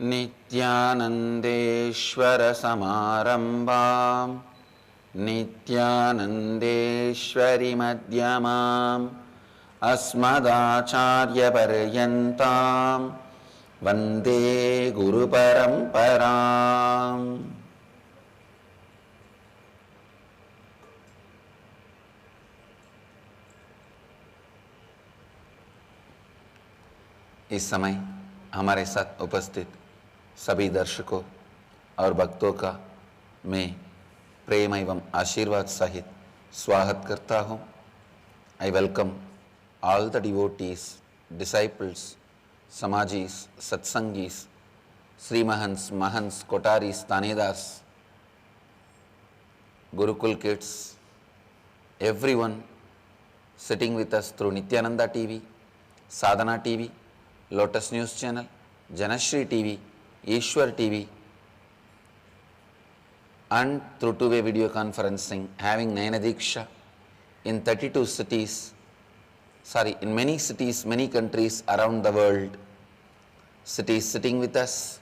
नित्यानन्देश्वरसमारम्भां नित्यानन्देश्वरिमध्यमाम् अस्मदाचार्यपर्यन्तां वन्दे गुरुपरम्पराम्। इस समय हमारे साथ उपस्थित सभी दर्शकों और भक्तों का मैं प्रेम एवं आशीर्वाद सहित स्वागत करता हूँ। I welcome all the devotees, disciples, Samajis, Satsangis, Sri Mahants, Mahants, Kotaris, Tanedas, Gurukul kids, everyone sitting with us through Nityananda TV, Sadhana TV, Lotus News Channel, Janashri TV, Ishwar TV, and through two-way video conferencing, having Nayana Diksha in 32 cities, in many cities, many countries around the world. Cities sitting with us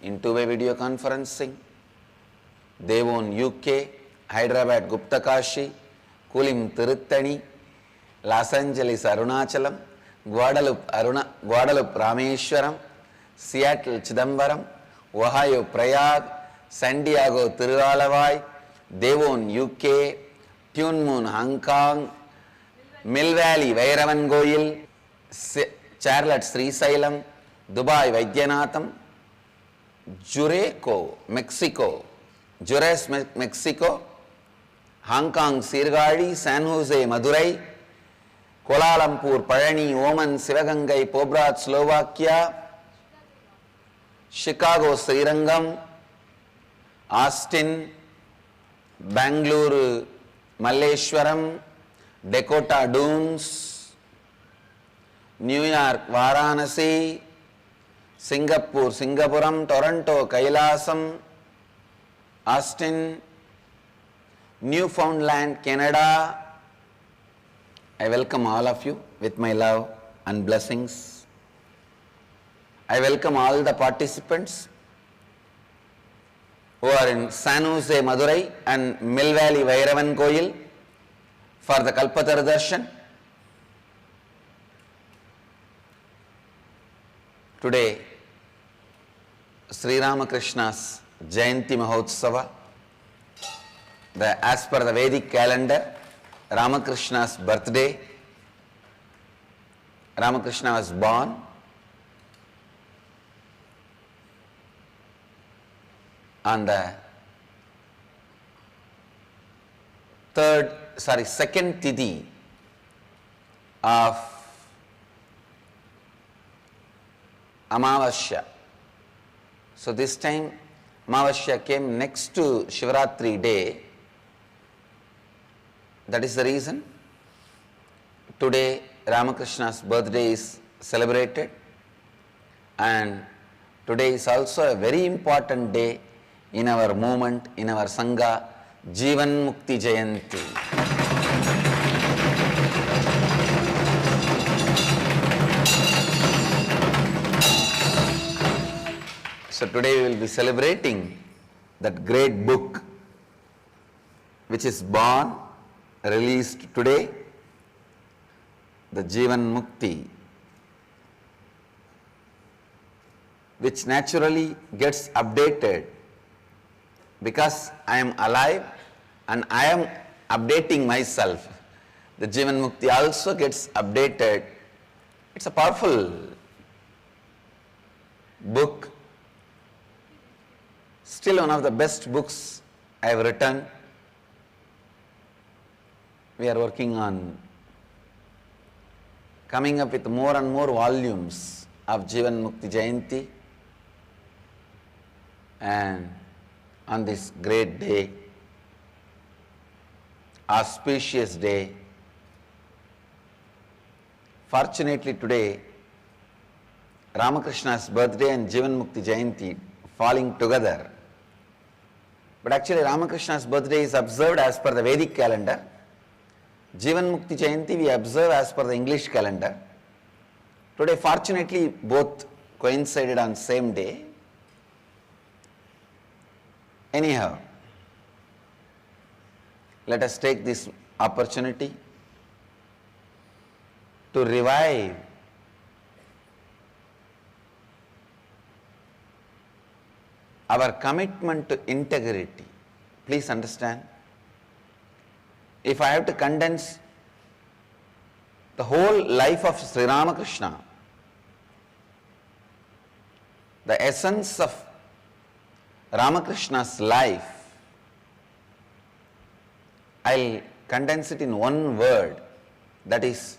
in two-way video conferencing, Devon UK, Hyderabad Gupta Kashi, Kulim Tiruttani, Los Angeles Arunachalam, Guadalupe Rameshwaram, Seattle Chidambaram, Ohio Prayag, San Diego Tiruvalavai, Devon UK, Tune Moon Hong Kong, Mill Valley Vairavan Goyil, Charlotte Srisailam, Dubai Vaidyanatham, Jureco Mexico, Jures Mexico, Hong Kong Sirgadi, San Jose Madurai, Kuala Lumpur, Palani, Oman, Sivagangai, Pobrad, Slovakia, Chicago, Srirangam, Austin, Bangalore, Malleshwaram, Dakota Dunes, New York, Varanasi, Singapore, Singapuram, Toronto, Kailasam, Austin, Newfoundland, Canada. I welcome all of you with my love and blessings. I welcome all the participants who are in San Jose, Madurai and Mill Valley, Vairavan Koil for the Kalpatara Darshan. Today, Sri Ramakrishna's Jayanti Mahotsava, as per the Vedic calendar, Ramakrishna's birthday. Ramakrishna was born on the second Tithi of Amavasya. So this time Amavasya came next to Shivaratri day. That is the reason today Ramakrishna's birthday is celebrated, and today is also a very important day in our movement, in our Sangha, Jivan Mukti Jayanti. So today we will be celebrating that great book which is born, released today, the Jivan Mukti, which naturally gets updated because I am alive and I am updating myself. The Jivan Mukti also gets updated. It's a powerful book, still one of the best books I have written. We are working on coming up with more and more volumes of Jivan Mukti Jayanti, and on this great day, auspicious day, fortunately today, Ramakrishna's birthday and Jivan Mukti Jayanti falling together. But actually Ramakrishna's birthday is observed as per the Vedic calendar. Jivan Mukti Jayanti we observe as per the English calendar. Today fortunately both coincided on same day. Anyhow, let us take this opportunity to revive our commitment to integrity. Please understand, if I have to condense the whole life of Sri Ramakrishna, the essence of Ramakrishna's life, I'll condense it in one word, that is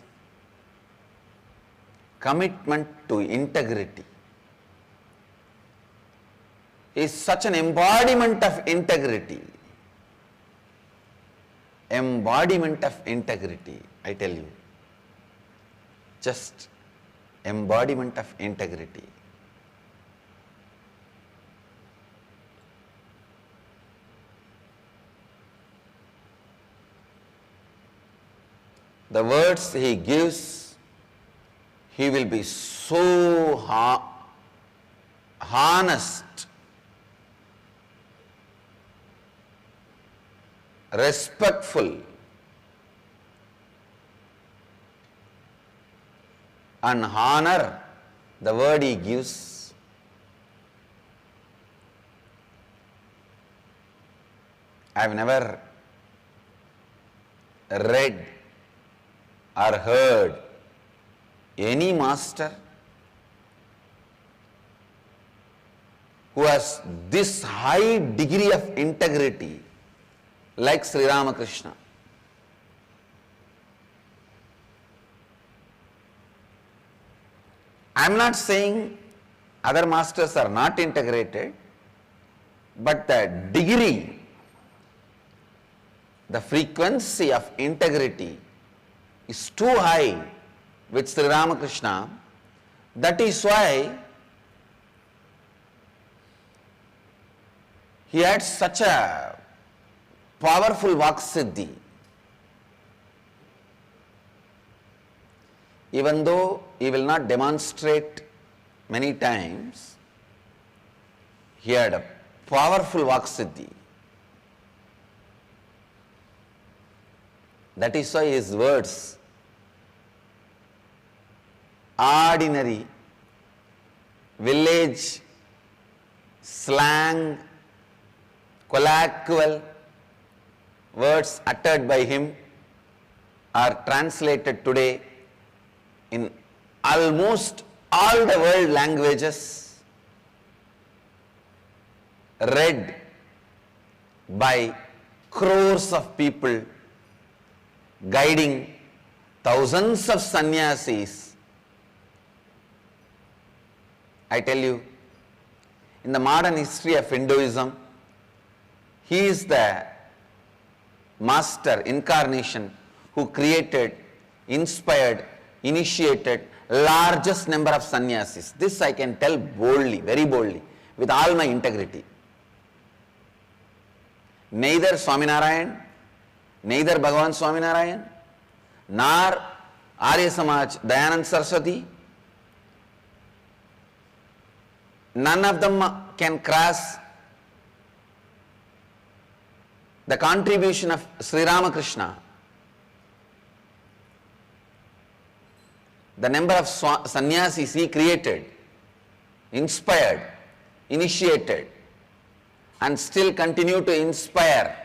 commitment to integrity. He is such an embodiment of integrity. Embodiment of integrity, I tell you. Just embodiment of integrity. The words he gives, he will be so honest, respectful, and honor the word he gives. I have never read or heard any master who has this high degree of integrity like Sri Ramakrishna. I am not saying other masters are not integrated, but the degree, the frequency of integrity is too high with Sri Ramakrishna. That is why he had such a powerful Vaksiddhi. Even though he will not demonstrate many times, he had a powerful Vaksiddhi. That is why his words, ordinary, village, slang, colloquial words uttered by him are translated today in almost all the world languages, read by crores of people, guiding thousands of sannyasis. I tell you, in the modern history of Hinduism, he is the master incarnation who created, inspired, initiated largest number of sannyasis. This I can tell boldly, very boldly, with all my integrity. Neither Swaminarayan, neither Bhagavan Swaminarayan, nor Arya Samaj Dayanand Saraswati, none of them can cross the contribution of Sri Ramakrishna. The number of sannyasis he created, inspired, initiated, and still continue to inspire.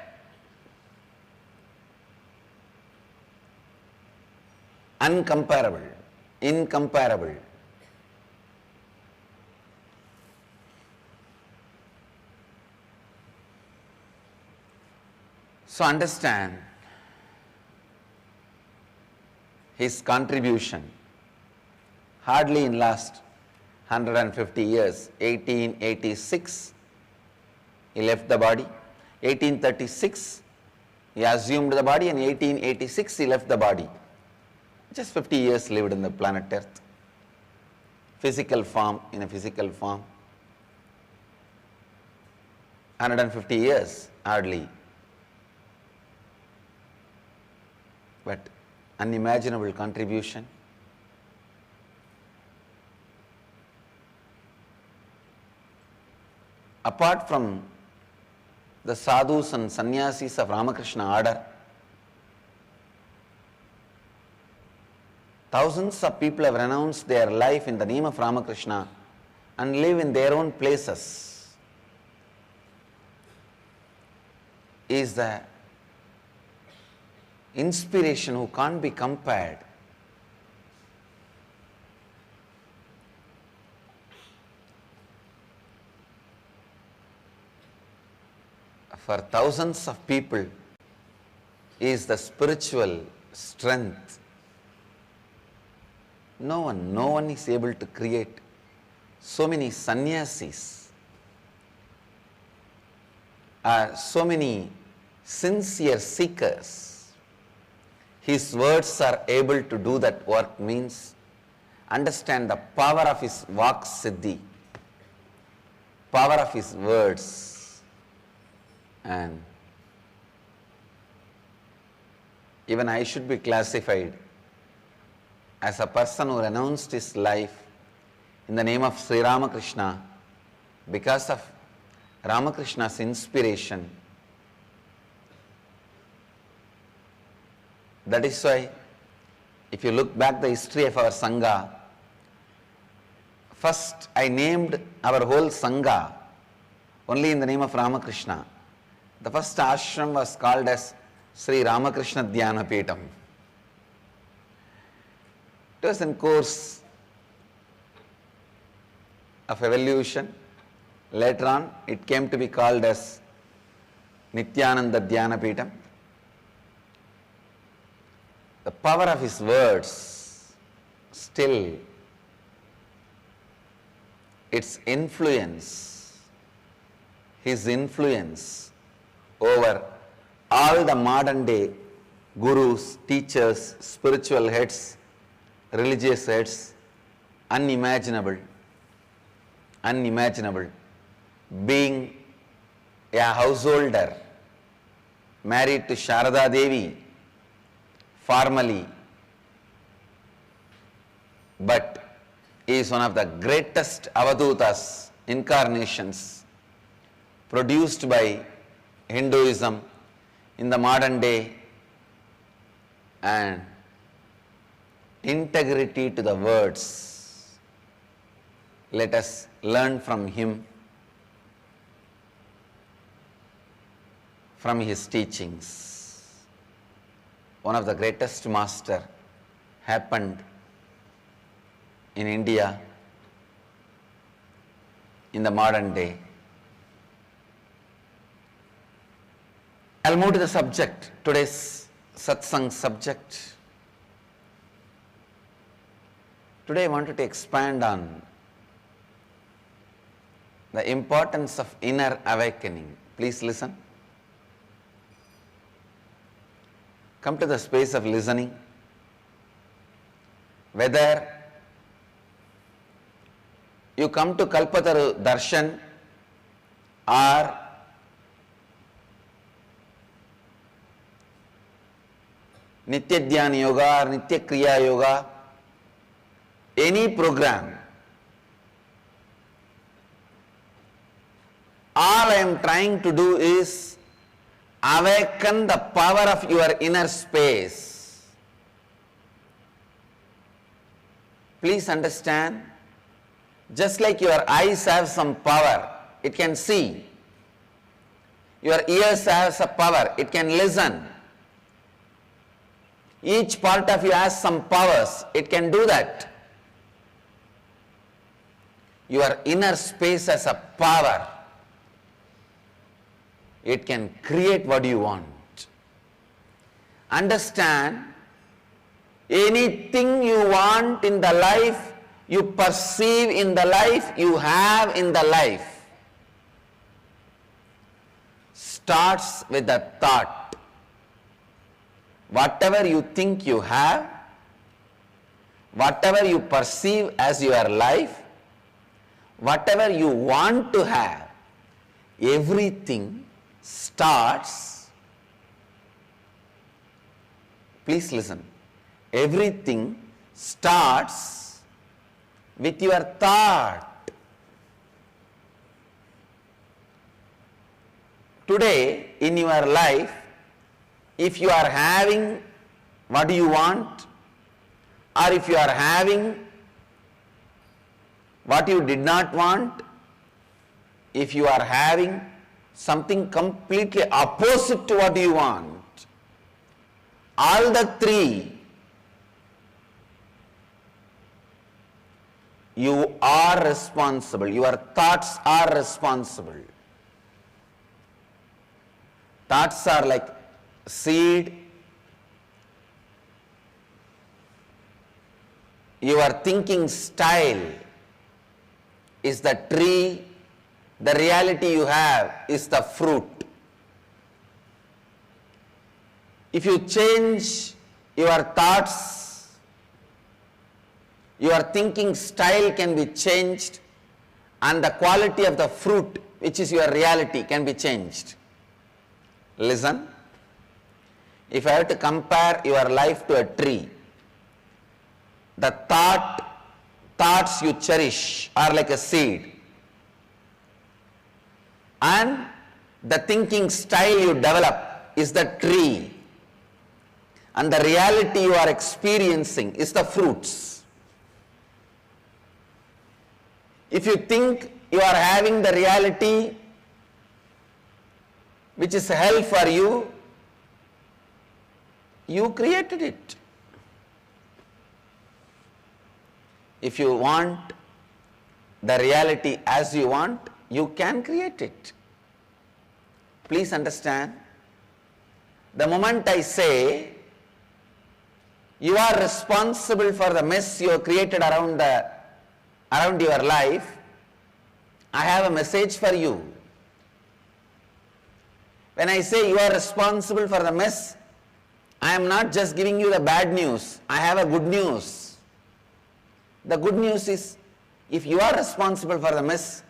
Uncomparable, incomparable. So understand his contribution. Hardly in last 150 years, 1886, he left the body. 1836, he assumed the body, and 1886, he left the body. Just 50 years lived in the planet Earth. Physical form, in a physical form. 150 years, hardly. But unimaginable contribution. apart from the sadhus and sannyasis of Ramakrishna order, thousands of people have renounced their life in the name of Ramakrishna and live in their own places. Is the inspiration who can't be compared. For thousands of people is the spiritual strength. No one is able to create so many sannyasis, so many sincere seekers. His words are able to do that work, means understand the power of his Vak Siddhi, power of his words. And even I should be classified as a person who renounced his life in the name of Sri Ramakrishna because of Ramakrishna's inspiration. That is why, if you look back the history of our Sangha, first I named our whole Sangha only in the name of Ramakrishna. The first ashram was called as Sri Ramakrishna Dhyana Peetham. It was in course of evolution. Later on, it came to be called as Nityananda Dhyana Peetham. The power of his words, still, its influence, his influence over all the modern day gurus, teachers, spiritual heads, religious heads, unimaginable. Being a householder, married to Sharada Devi, formally, but is one of the greatest avadutas, incarnations, produced by Hinduism in the modern day, and integrity to the words. Let us learn from him, from his teachings. One of the greatest master happened in India in the modern day. I'll move to the subject, today's satsang subject. Today I wanted to expand on the importance of inner awakening. Please listen. Come to the space of listening. Whether you come to Kalpataru Darshan or Nitya Dhyana Yoga or Nitya Kriya Yoga, any program, all I am trying to do is awaken the power of your inner space. Please understand, just like your eyes have some power, it can see. Your ears have some power, it can listen. Each part of you has some powers, it can do that. Your inner space has a power. It can create what you want. Understand, anything you want in the life, you perceive in the life, you have in the life, starts with a thought. Whatever you think you have, whatever you perceive as your life, whatever you want to have, everything starts, please listen, everything starts with your thought. Today in your life, if you are having what you want, or if you are having what you did not want, if you are having something completely opposite to what you want, all the three, you are responsible. Your thoughts are responsible. Thoughts are like seed. Your thinking style is the tree. The reality you have is the fruit. If you change your thoughts, your thinking style can be changed, and the quality of the fruit, which is your reality, can be changed. Listen, if I have to compare your life to a tree, the thoughts you cherish are like a seed, and the thinking style you develop is the tree, and the reality you are experiencing is the fruits. If you think you are having the reality which is hell for you, you created it. If you want the reality as you want, you can create it. Please understand, the moment I say you are responsible for the mess you have created around your life, I have a message for you. When I say you are responsible for the mess, I am not just giving you the bad news. I have a good news. The good news is, if you are responsible for the mess,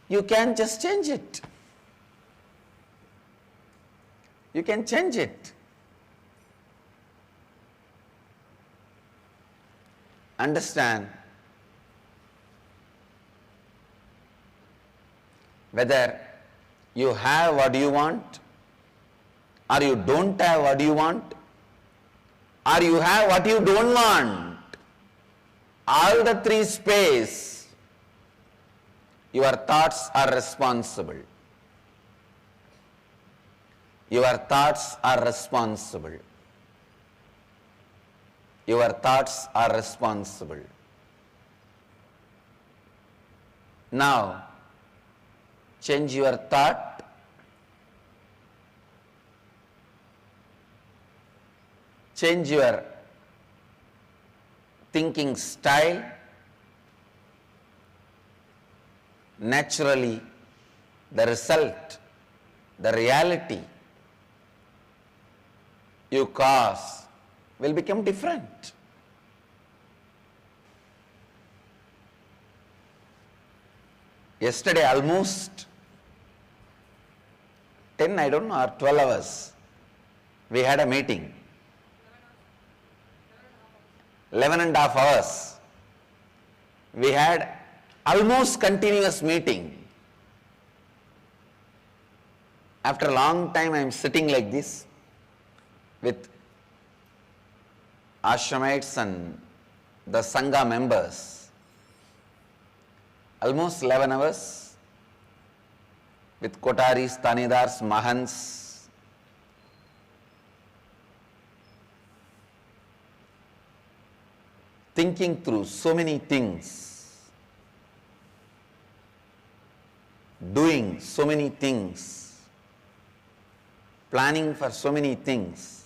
you can just change it. You can change it. Understand, whether you have what you want, or you don't have what you want, or you have what you don't want, all the three space, your thoughts are responsible. Your thoughts are responsible. Your thoughts are responsible. Now, change your thought. Change your thinking style. Naturally, the result, the reality you cause will become different. Yesterday, almost 10, I don't know, or 12 hours, we had a meeting. 11 and a half hours. We had almost continuous meeting. After a long time, I am sitting like this with ashramites and the Sangha members. Almost 11 hours with Kotaris, Tanidars, Mahants. Thinking through so many things, doing so many things, planning for so many things.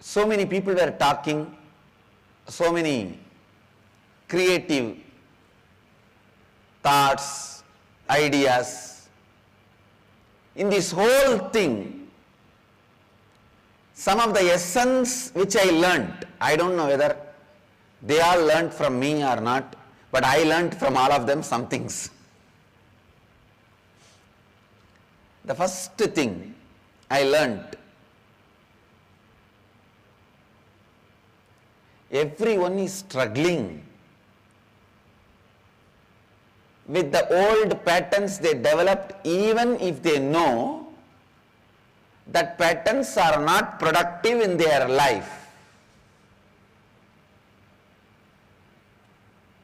So many people were talking, so many creative thoughts, ideas. In this whole thing, some of the essence which I learnt, I don't know whether they all learnt from me or not, but I learnt from all of them some things. The first thing I learnt, everyone is struggling with the old patterns they developed, even if they know that patterns are not productive in their life.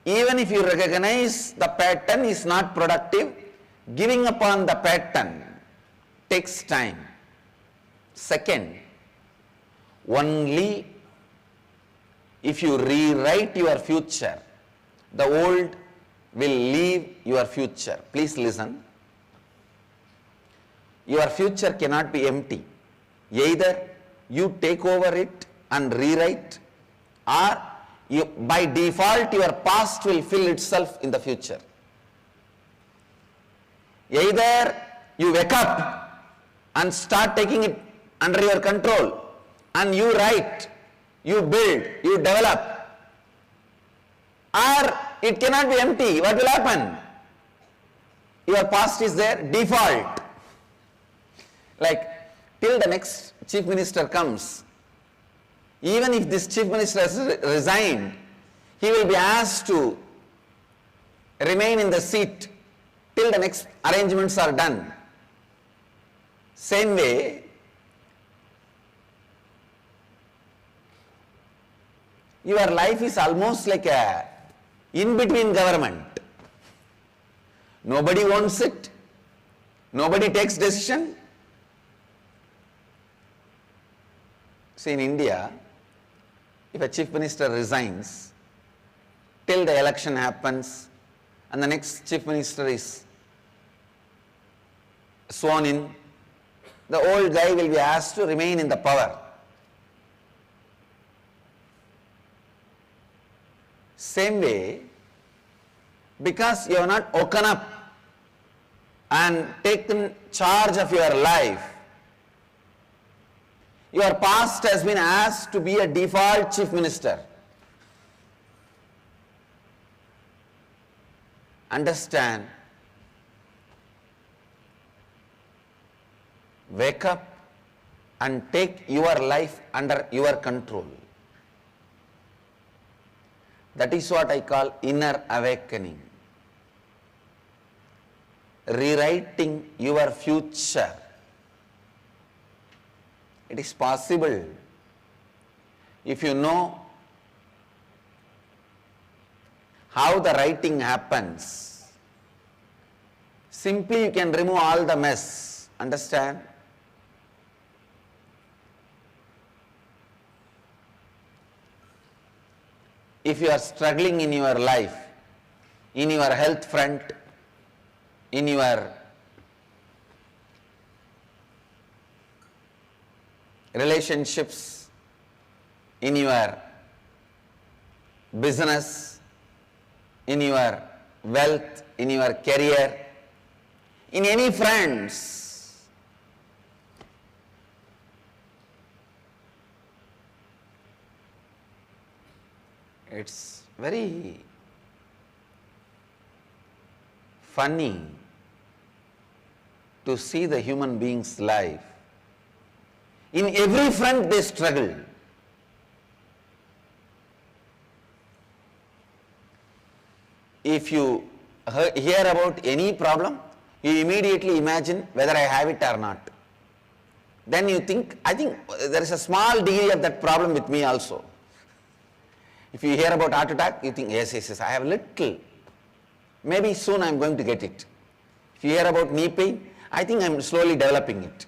Even if you recognize the pattern is not productive, giving upon the pattern takes time. Second, only if you rewrite your future, the old will leave your future. Please listen. Your future cannot be empty. Either you take over it and rewrite, or by default your past will fill itself in the future. Either you wake up and start taking it under your control and you write, you build, you develop, or it cannot be empty. What will happen? Your past is there, default. Like till the next chief minister comes, even if this chief minister has resigned, he will be asked to remain in the seat till the next arrangements are done. Same way, your life is almost like a in-between government. Nobody wants it. Nobody takes decision. See, in India, if a chief minister resigns, till the election happens and the next chief minister is sworn in, the old guy will be asked to remain in the power. Same way, because you have not woken up and taken charge of your life, your past has been asked to be a default chief minister. Understand, wake up and take your life under your control. That is what I call inner awakening. Rewriting your future. It is possible if you know how the writing happens. Simply you can remove all the mess. Understand? If you are struggling in your life, in your health front, in your relationships, in your business, in your wealth, in your career, in any friends, it's very funny to see the human being's life. In every front they struggle. If you hear about any problem, you immediately imagine whether I have it or not. Then you think, I think there is a small degree of that problem with me also. If you hear about heart attack, you think, yes, I have little. Maybe soon I am going to get it. If you hear about knee pain, I think I am slowly developing it.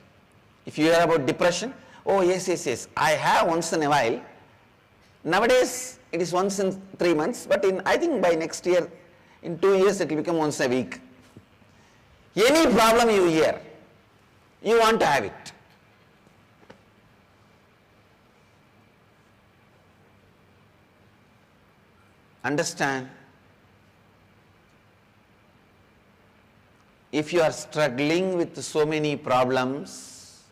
If you hear about depression, oh yes, I have once in a while. Nowadays, it is once in 3 months, but I think by next year, in 2 years, it will become once a week. Any problem you hear, you want to have it. Understand? If you are struggling with so many problems,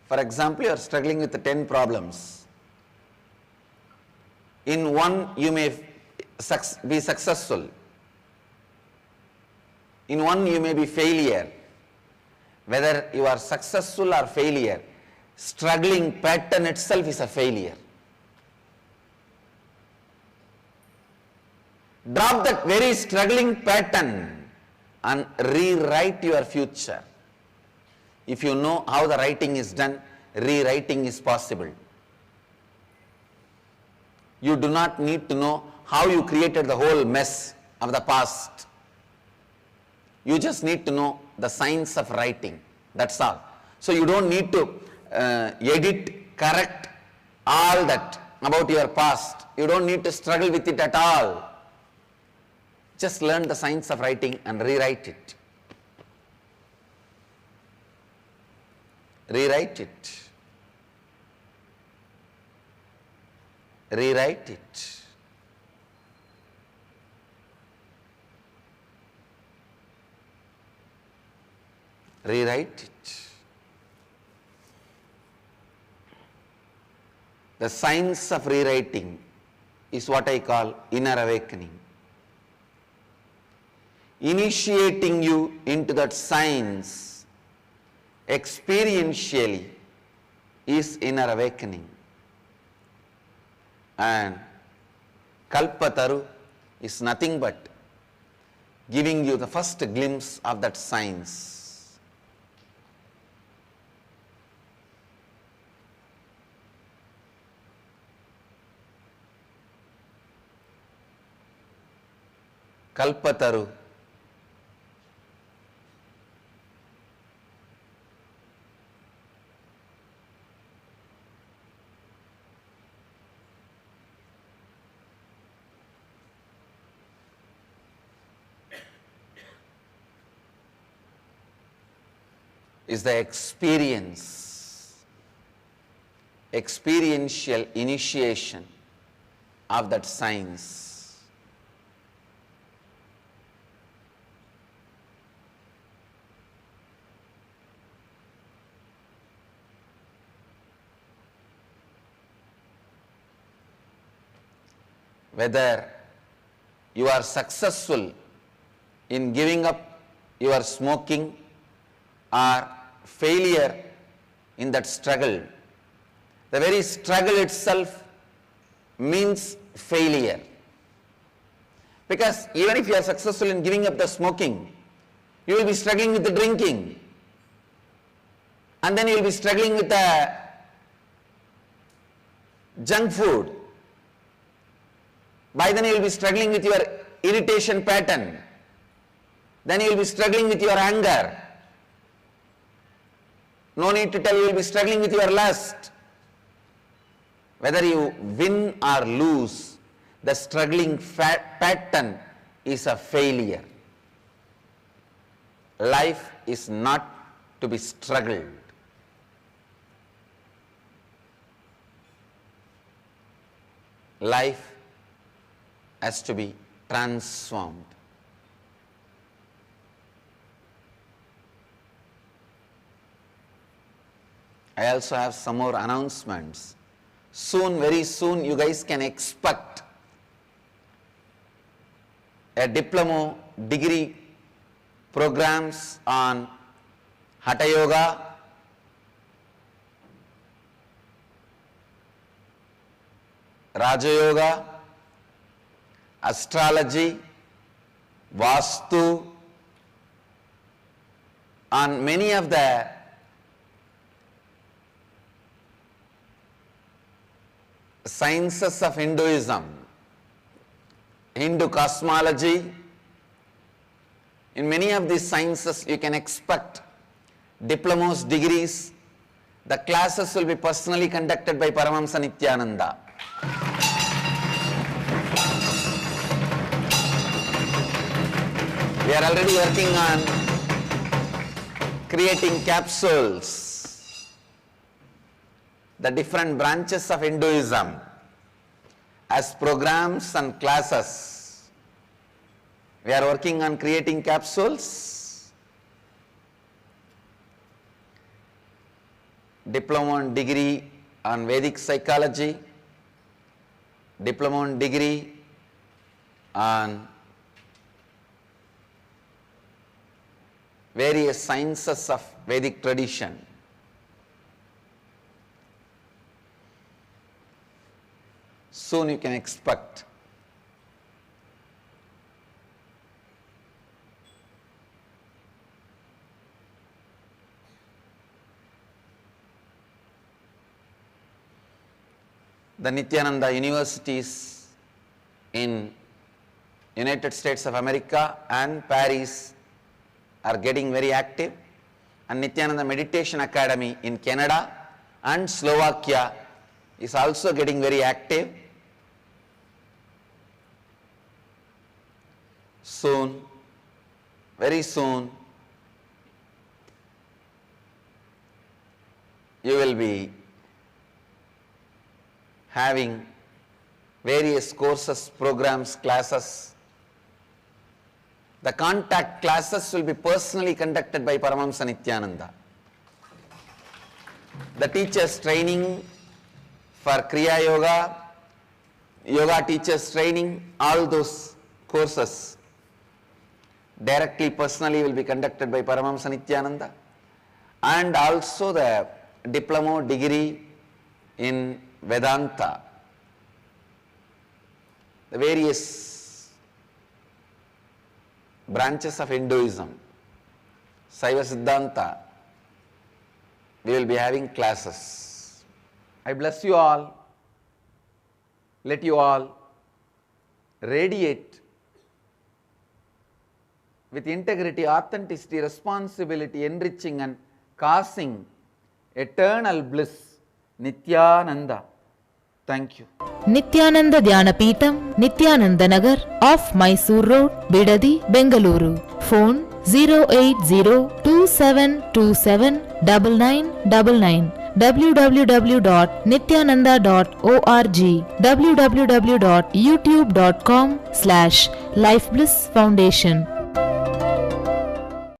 for example, you are struggling with 10 problems. In one, you may be successful. In one, you may be failure. Whether you are successful or failure, struggling pattern itself is a failure. Drop that very struggling pattern and rewrite your future. If you know how the writing is done, rewriting is possible. You do not need to know how you created the whole mess of the past. You just need to know the science of writing. That's all. So you don't need to edit, correct all that about your past. You don't need to struggle with it at all. Just learn the science of writing and rewrite it. Rewrite it. Rewrite it. Rewrite it. The science of rewriting is what I call inner awakening. Initiating you into that science experientially is inner awakening. And Kalpataru is nothing but giving you the first glimpse of that science. Kalpataru is the experiential initiation of that science. Whether you are successful in giving up your smoking or failure in that struggle, the very struggle itself means failure. Because even if you are successful in giving up the smoking, you will be struggling with the drinking, and then you will be struggling with the junk food. By then you will be struggling with your irritation pattern. Then you will be struggling with your anger. No need to tell, you will be struggling with your lust. Whether you win or lose, the struggling pattern is a failure. Life is not to be struggled. Life has to be transformed. I also have some more announcements. Soon, very soon, you guys can expect a diploma degree programs on Hatha Yoga, Raja Yoga, astrology, Vastu, on many of the sciences of Hinduism, Hindu cosmology. In many of these sciences you can expect diplomas, degrees. The classes will be personally conducted by Paramahamsa Nityananda. We are already working on creating capsules, the different branches of Hinduism as programs and classes. We are working on creating capsules, diploma and degree on Vedic psychology, diploma and degree on various sciences of Vedic tradition. soon you can expect. The Nityananda universities in United States of America and Paris are getting very active, and Nityananda Meditation Academy in Canada and Slovakia is also getting very active. Soon, very soon, you will be having various courses, programs, classes. The contact classes will be personally conducted by Paramahamsa Nityananda. The teachers training for Kriya Yoga, Yoga teachers training, all those courses directly, personally will be conducted by Paramahamsa Nityananda, and also the diploma degree in Vedanta, the various branches of Hinduism, Saiva Siddhanta, we will be having classes. I bless you all. Let you all radiate with integrity, authenticity, responsibility, enriching and causing eternal bliss. Nityananda. Thank you. Nityananda Dhyanapitham, Nityananda Nagar, off Mysore Road, Bidadi, Bengaluru. Phone 08027279999. www.nityananda.org. www.youtube.com/Life Bliss Foundation.